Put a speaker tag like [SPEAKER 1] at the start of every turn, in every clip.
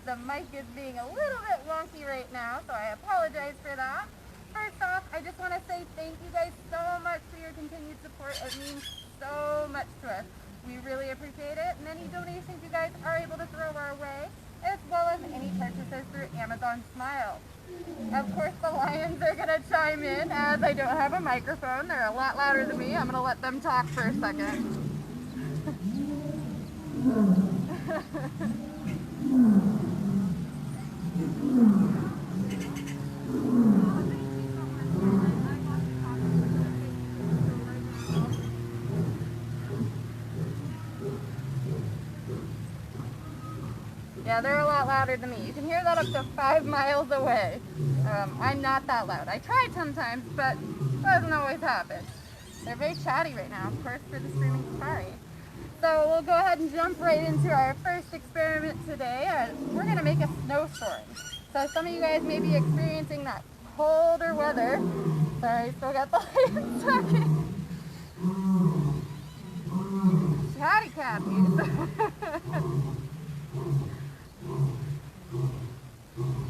[SPEAKER 1] the mic is being a little bit wonky right now, so I apologize for that. First off, I just want to say thank you guys so much for your continued support. It means so much to us. We really appreciate it, and any donations you guys are able to throw our way, as well as any purchases through Amazon Smile. Of course, the lions are going to chime in, as I don't have a microphone. They're a lot louder than me. I'm going to let them talk for a second. Yeah, they're a lot louder than me. You can hear that up to 5 miles away. I'm not that loud. I tried sometimes, but it doesn't always happen. They're very chatty right now, of course, for the Screaming Safari. So we'll go ahead and jump right into our first experiment today. We're going to make a snowstorm. So some of you guys may be experiencing that colder weather. Sorry, still got the lights talking. Chatty Catties.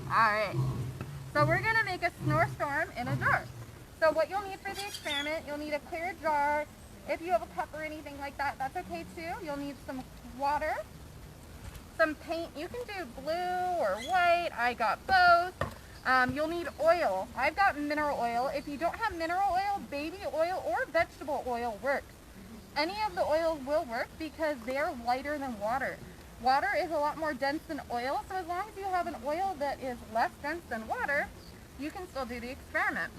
[SPEAKER 1] Alright, so we're going to make a snowstorm in a jar. So what you'll need for the experiment, you'll need a clear jar. If you have a cup or anything like that, that's okay too. You'll need some water, some paint. You can do blue or white. I got both. You'll need oil. I've got mineral oil. If you don't have mineral oil, baby oil or vegetable oil works. Any of the oils will work because they're lighter than water. Water is a lot more dense than oil, so as long as you have an oil that is less dense than water, you can still do the experiment.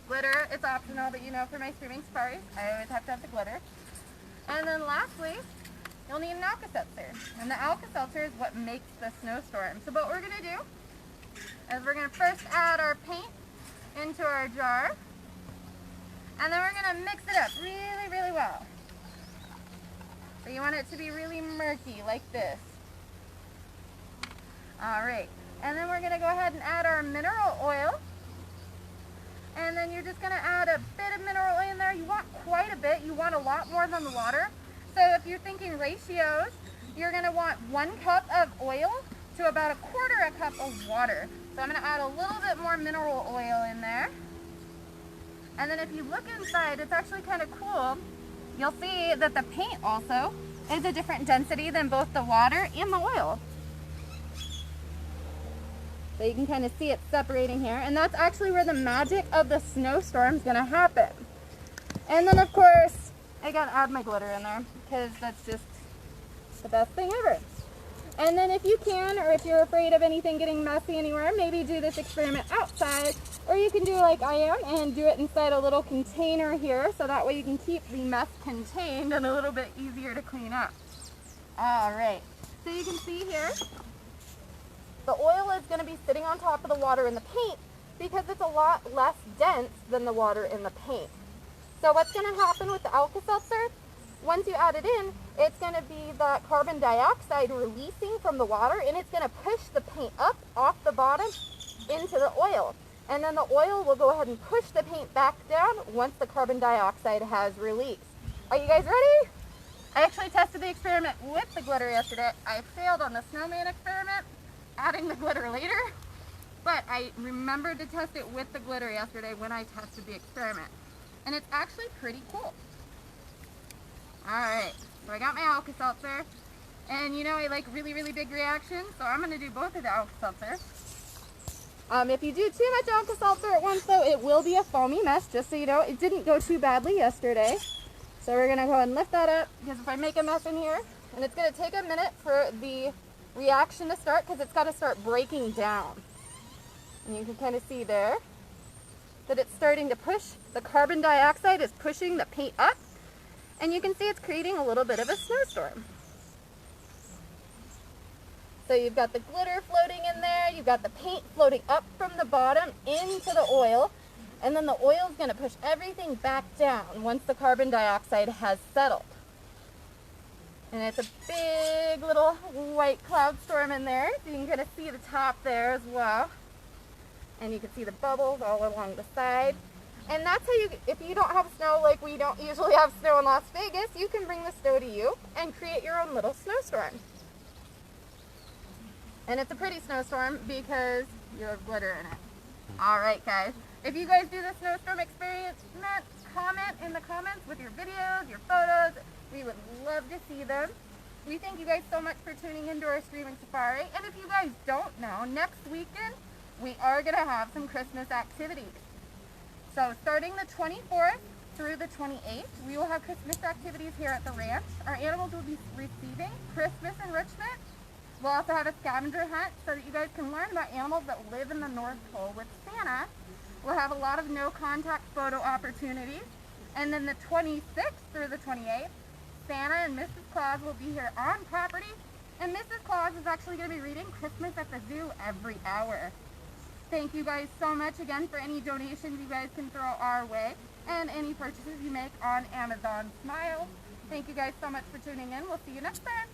[SPEAKER 1] Glitter, it's optional, but you know, for my Screaming Safaris, I always have to have the glitter. And then lastly, you'll need an Alka-Seltzer. And the Alka-Seltzer is what makes the snowstorm. So what we're going to do is we're going to first add our paint into our jar. And then we're going to mix it up really, really well. So you want it to be really murky, like this. Alright, and then we're going to go ahead and add our mineral oil. And then you're just going to add a bit of mineral oil in there. You want quite a bit. You want a lot more than the water. So if you're thinking ratios, you're going to want 1 cup of oil to about 1/4 cup of water. So I'm going to add a little bit more mineral oil in there. And then if you look inside, it's actually kind of cool. You'll see that the paint also is a different density than both the water and the oil. So you can kind of see it separating here. And that's actually where the magic of the snowstorm is going to happen. And then, of course, I got to add my glitter in there because that's just the best thing ever. And then if you can, or if you're afraid of anything getting messy anywhere, maybe do this experiment outside. Or you can do like I am and do it inside a little container here, so that way you can keep the mess contained and a little bit easier to clean up. Alright, so you can see here, the oil is going to be sitting on top of the water in the paint because it's a lot less dense than the water in the paint. So what's going to happen with the Alka-Seltzer, once you add it in, it's going to be the carbon dioxide releasing from the water, and it's going to push the paint up off the bottom into the oil. And then the oil will go ahead and push the paint back down once the carbon dioxide has released. Are you guys ready? I actually tested the experiment with the glitter yesterday. I failed on the snowman experiment, adding the glitter later, but I remembered to test it with the glitter yesterday when I tested the experiment. And it's actually pretty cool. Alright, so I got my Alka-Seltzer, and you know I like really, really big reactions, so I'm going to do both of the Alka-Seltzer. If you do too much Alka-Seltzer at once though, it will be a foamy mess, just so you know. It didn't go too badly yesterday. So we're going to go ahead and lift that up, because if I make a mess in here, and it's going to take a minute for the reaction to start, because it's got to start breaking down. And you can kind of see there that it's starting to push. The carbon dioxide is pushing the paint up, and you can see it's creating a little bit of a snowstorm. So you've got the glitter floating in there, you've got the paint floating up from the bottom into the oil, and then the oil is going to push everything back down once the carbon dioxide has settled. And it's a big little white cloud storm in there, so you can kind of see the top there as well. And you can see the bubbles all along the side. And that's how you, if you don't have snow like we don't usually have snow in Las Vegas, you can bring the snow to you and create your own little snowstorm. And it's a pretty snowstorm because you have glitter in it. All right, guys. If you guys do the snowstorm experiment, comment in the comments with your videos, your photos. We would love to see them. We thank you guys so much for tuning into our streaming safari. And if you guys don't know, next weekend we are going to have some Christmas activities. So starting the 24th through the 28th, we will have Christmas activities here at the ranch. Our animals will be receiving Christmas enrichment. We'll also have a scavenger hunt so that you guys can learn about animals that live in the North Pole with Santa. We'll have a lot of no-contact photo opportunities. And then the 26th through the 28th, Santa and Mrs. Claus will be here on property. And Mrs. Claus is actually going to be reading Christmas at the Zoo every hour. Thank you guys so much again for any donations you guys can throw our way and any purchases you make on Amazon Smile. Thank you guys so much for tuning in. We'll see you next time.